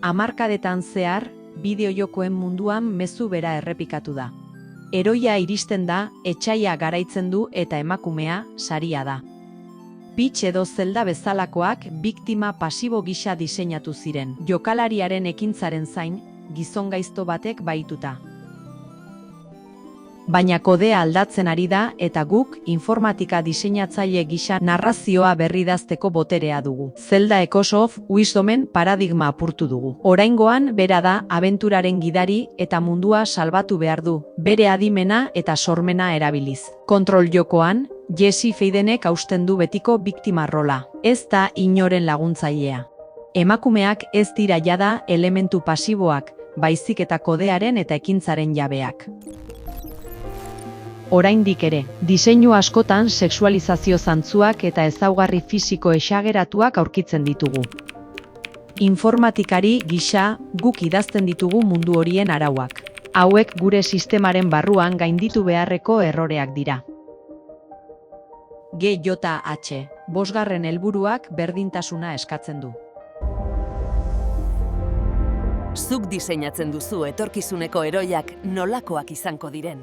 Hamarkadetan zehar, bideo-jokoen munduan mezu bera errepikatu da. Heroia iristen da, etsaia garaitzen du eta emakumea saria da. Peach edo Zelda bezalakoak biktima pasibo gisa diseinatu ziren, jokalariaren ekintzaren zain, gizon gaizto batek bahituta. Baina kodea aldatzen ari da eta guk informatika diseinatzaile gisa narrazioa berridazteko boterea dugu. Zelda Echoes of Wisdomen paradigma apurtu dugu. Oraingoan bera da abenturaren gidari eta mundua salbatu behar du, bere adimena eta sormena erabiliz. Kontrol jokoan, Jesse Feidenek hausten du betiko biktima rola. Ez da inoren laguntzailea. Emakumeak ez dira jada elementu pasiboak, baizik eta kodearen eta ekintzaren jabeak. Oraindik ere, diseinu askotan sexualizazio zantzuak eta ezaugarri fisiko esageratuak aurkitzen ditugu. Informatikari gisa guk idazten ditugu mundu horien arauak. Hauek gure sistemaren barruan gainditu beharreko erroreak dira. GJH, 5. helburuak berdintasuna eskatzen du. Zuk diseinatzen duzu etorkizuneko heroiak nolakoak izango diren.